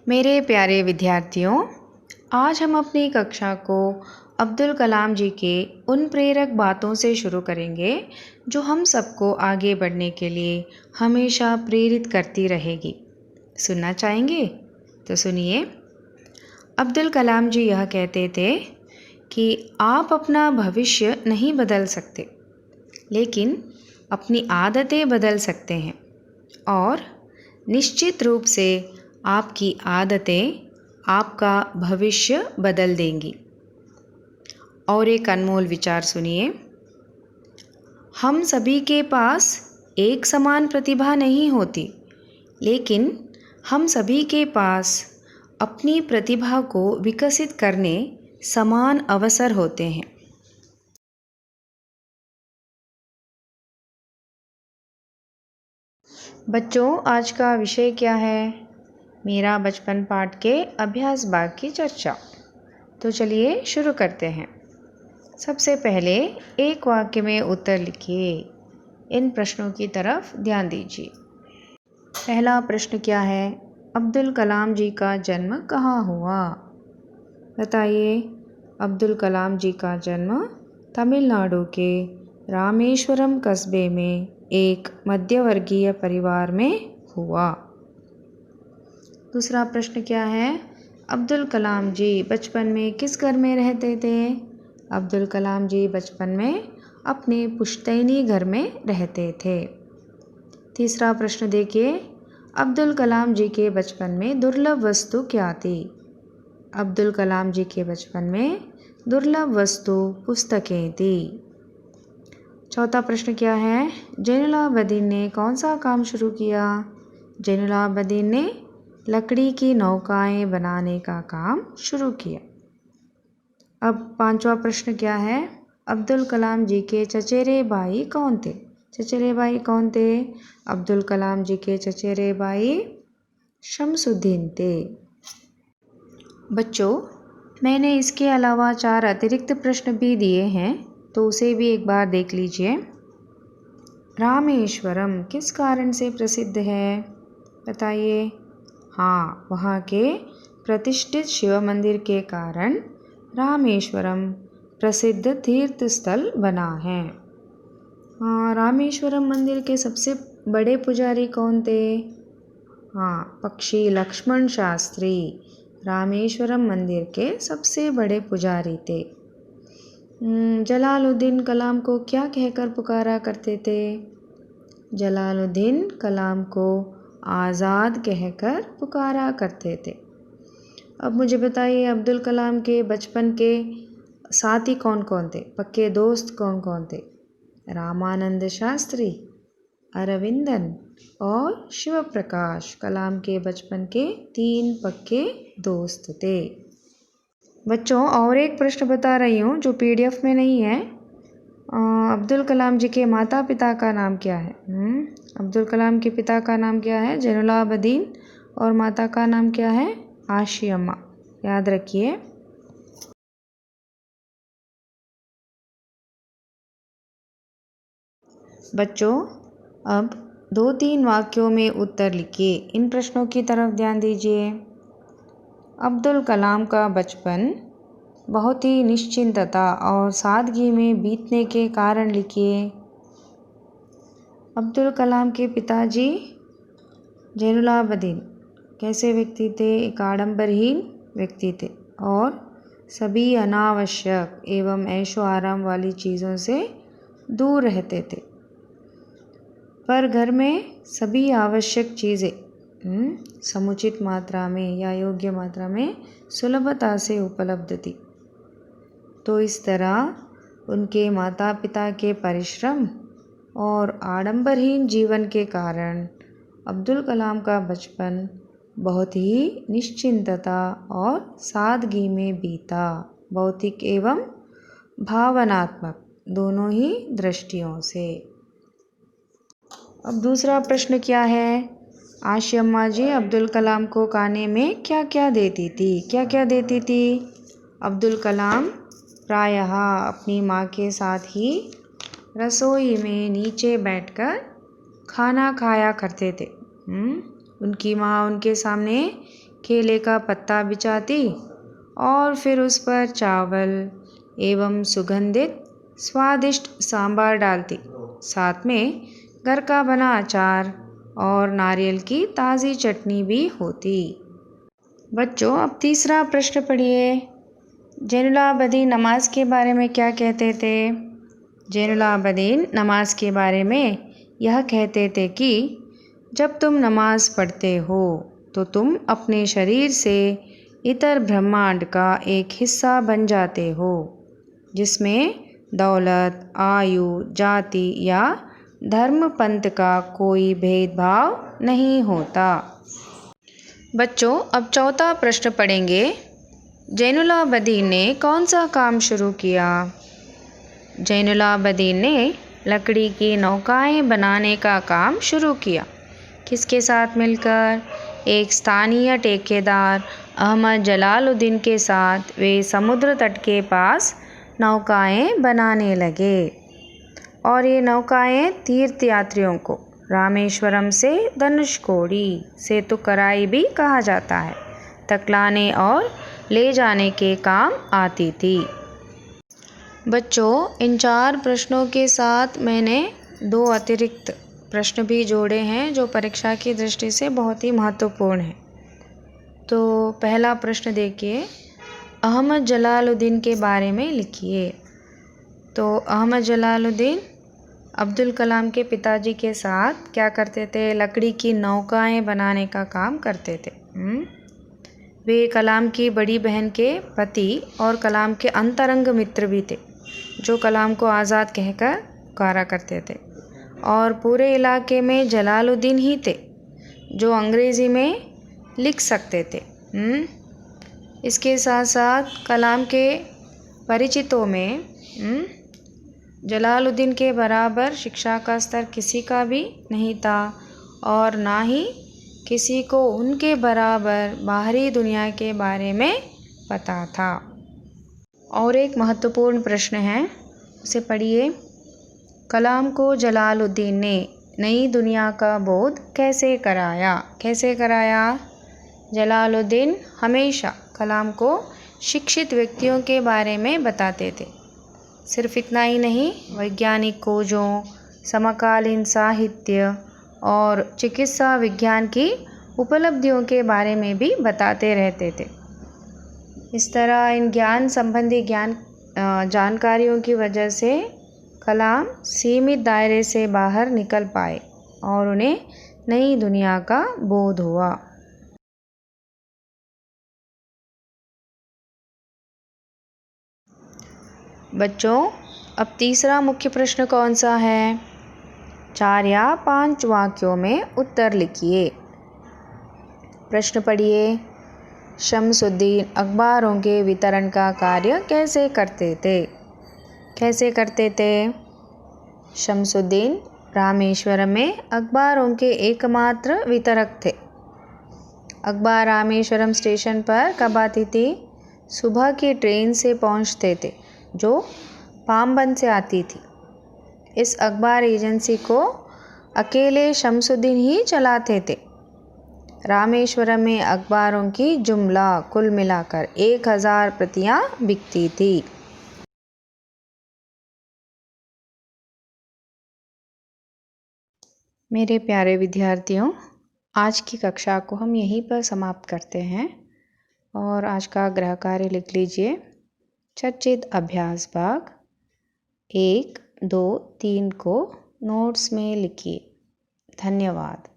मेरे प्यारे विद्यार्थियों, आज हम अपनी कक्षा को अब्दुल कलाम जी के उन प्रेरक बातों से शुरू करेंगे जो हम सबको आगे बढ़ने के लिए हमेशा प्रेरित करती रहेगी। सुनना चाहेंगे? तो सुनिए। अब्दुल कलाम जी यह कहते थे कि आप अपना भविष्य नहीं बदल सकते, लेकिन अपनी आदतें बदल सकते हैं और निश्चित रूप से आपकी आदतें आपका भविष्य बदल देंगी। और एक अनमोल विचार सुनिए। हम सभी के पास एक समान प्रतिभा नहीं होती, लेकिन हम सभी के पास अपनी प्रतिभा को विकसित करने समान अवसर होते हैं। बच्चों, आज का विषय क्या है? मेरा बचपन पाठ के अभ्यास भाग की चर्चा। तो चलिए शुरू करते हैं। सबसे पहले एक वाक्य में उत्तर लिखिए। इन प्रश्नों की तरफ ध्यान दीजिए। पहला प्रश्न क्या है? अब्दुल कलाम जी का जन्म कहाँ हुआ? बताइए। अब्दुल कलाम जी का जन्म तमिलनाडु के रामेश्वरम कस्बे में एक मध्यवर्गीय परिवार में हुआ। दूसरा प्रश्न क्या है? अब्दुल कलाम जी बचपन में किस घर में रहते थे? अब्दुल कलाम जी बचपन में अपने पुश्तैनी घर में रहते थे। तीसरा प्रश्न देखिए। अब्दुल कलाम जी के बचपन में दुर्लभ वस्तु क्या थी? अब्दुल कलाम जी के बचपन में दुर्लभ वस्तु पुस्तकें थी। चौथा प्रश्न क्या है? जैनुलाब्दीन ने कौन सा काम शुरू किया? जैनुलाब्दीन ने लकड़ी की नौकाएं बनाने का काम शुरू किया। अब पांचवा प्रश्न क्या है? अब्दुल कलाम जी के चचेरे भाई कौन थे? चचेरे भाई कौन थे? अब्दुल कलाम जी के चचेरे भाई शमसुद्दीन थे। बच्चों, मैंने इसके अलावा 4 अतिरिक्त प्रश्न भी दिए हैं, तो उसे भी एक बार देख लीजिए। रामेश्वरम किस कारण से प्रसिद्ध है? बताइए। हाँ, वहाँ के प्रतिष्ठित शिव मंदिर के कारण रामेश्वरम प्रसिद्ध तीर्थ स्थल बना है। हाँ, रामेश्वरम मंदिर के सबसे बड़े पुजारी कौन थे? हाँ, पक्षी लक्ष्मण शास्त्री रामेश्वरम मंदिर के सबसे बड़े पुजारी थे। जलालुद्दीन कलाम को क्या कहकर पुकारा करते थे? जलालुद्दीन कलाम को आज़ाद कहकर पुकारा करते थे। अब मुझे बताइए, अब्दुल कलाम के बचपन के साथी कौन कौन थे? पक्के दोस्त कौन कौन थे? रामानंद शास्त्री, अरविंदन और शिव प्रकाश कलाम के बचपन के 3 पक्के दोस्त थे। बच्चों, और एक प्रश्न बता रही हूँ जो PDF में नहीं है। अब्दुल कलाम जी के माता पिता का नाम क्या है? अब्दुल कलाम के पिता का नाम क्या है? जैनुलाब्दीन। और माता का नाम क्या है? आशियम्मा। याद रखिए। बच्चों, अब 2-3 वाक्यों में उत्तर लिखिए। इन प्रश्नों की तरफ ध्यान दीजिए। अब्दुल कलाम का बचपन बहुत ही निश्चिंतता और सादगी में बीतने के कारण लिखिए। अब्दुल कलाम के पिताजी जैनुलाब्दीन कैसे व्यक्ति थे? एक आडंबरहीन व्यक्ति थे और सभी अनावश्यक एवं ऐशो आराम वाली चीज़ों से दूर रहते थे, पर घर में सभी आवश्यक चीज़ें समुचित मात्रा में या योग्य मात्रा में सुलभता से उपलब्ध थी। तो इस तरह उनके माता पिता के परिश्रम और आडंबरहीन जीवन के कारण अब्दुल कलाम का बचपन बहुत ही निश्चिंतता और सादगी में बीता। भौतिक एवं भावनात्मक दोनों ही दृष्टियों से। अब दूसरा प्रश्न क्या है? आशी अम्मा जी अब्दुल कलाम को खाने में क्या क्या देती थी? क्या क्या देती थी? अब्दुल कलाम प्रायः अपनी माँ के साथ ही रसोई में नीचे बैठकर खाना खाया करते थे। उनकी माँ उनके सामने केले का पत्ता बिछाती और फिर उस पर चावल एवं सुगंधित स्वादिष्ट सांभर डालती, साथ में घर का बना अचार और नारियल की ताज़ी चटनी भी होती। बच्चों, अब तीसरा प्रश्न पढ़िए। जैनुलाब्दीन नमाज के बारे में क्या कहते थे? जैनुलाब्दीन नमाज के बारे में यह कहते थे कि जब तुम नमाज पढ़ते हो तो तुम अपने शरीर से इतर ब्रह्मांड का एक हिस्सा बन जाते हो, जिसमें दौलत, आयु, जाति या धर्म पंथ का कोई भेदभाव नहीं होता। बच्चों, अब चौथा प्रश्न पढ़ेंगे। जैनुलाब्दीन ने कौन सा काम शुरू किया? जैनुलाब्दीन ने लकड़ी की नौकाएं बनाने का काम शुरू किया। किसके साथ मिलकर? एक स्थानीय ठेकेदार अहमद जलालुद्दीन के साथ वे समुद्र तट के पास नौकाएं बनाने लगे और ये नौकाएं तीर्थयात्रियों को रामेश्वरम से धनुषकोडी सेतुकराई भी कहा जाता है तक लाने और ले जाने के काम आती थी। बच्चों, इन 4 प्रश्नों के साथ मैंने 2 अतिरिक्त प्रश्न भी जोड़े हैं जो परीक्षा की दृष्टि से बहुत ही महत्वपूर्ण हैं। तो पहला प्रश्न देखिए, अहमद जलालुद्दीन के बारे में लिखिए। तो अहमद जलालुद्दीन अब्दुल कलाम के पिताजी के साथ क्या करते थे? लकड़ी की नौकाएं बनाने का काम करते थे। वे कलाम की बड़ी बहन के पति और कलाम के अंतरंग मित्र भी थे, जो कलाम को आज़ाद कहकर पुकारा करते थे। और पूरे इलाके में जलालुद्दीन ही थे जो अंग्रेज़ी में लिख सकते थे। इसके साथ साथ कलाम के परिचितों में जलालुद्दीन के बराबर शिक्षा का स्तर किसी का भी नहीं था और ना ही किसी को उनके बराबर बाहरी दुनिया के बारे में पता था। और एक महत्वपूर्ण प्रश्न है, उसे पढ़िए। कलाम को जलालुद्दीन ने नई दुनिया का बोध कैसे कराया? कैसे कराया? जलालुद्दीन हमेशा कलाम को शिक्षित व्यक्तियों के बारे में बताते थे। सिर्फ इतना ही नहीं, वैज्ञानिक खोजों, समकालीन साहित्य और चिकित्सा विज्ञान की उपलब्धियों के बारे में भी बताते रहते थे। इस तरह इन ज्ञान संबंधी जानकारियों की वजह से कलाम सीमित दायरे से बाहर निकल पाए और उन्हें नई दुनिया का बोध हुआ। बच्चों, अब तीसरा मुख्य प्रश्न कौन सा है? 4 या 5 वाक्यों में उत्तर लिखिए। प्रश्न पढ़िए। शमसुद्दीन अखबारों के वितरण का कार्य कैसे करते थे? कैसे करते थे? शमसुद्दीन रामेश्वरम में अखबारों के एकमात्र वितरक थे। अखबार रामेश्वरम स्टेशन पर कब आती थी? सुबह की ट्रेन से पहुंचते थे जो पामबन से आती थी। इस अखबार एजेंसी को अकेले शमसुद्दीन ही चलाते थे। रामेश्वरम में अखबारों की जुमला कुल मिलाकर 1000 प्रतियां बिकती थी। मेरे प्यारे विद्यार्थियों, आज की कक्षा को हम यहीं पर समाप्त करते हैं और आज का गृह कार्य लिख लीजिए। चर्चित अभ्यास भाग 1, 2, 3 को नोट्स में लिखिए। धन्यवाद।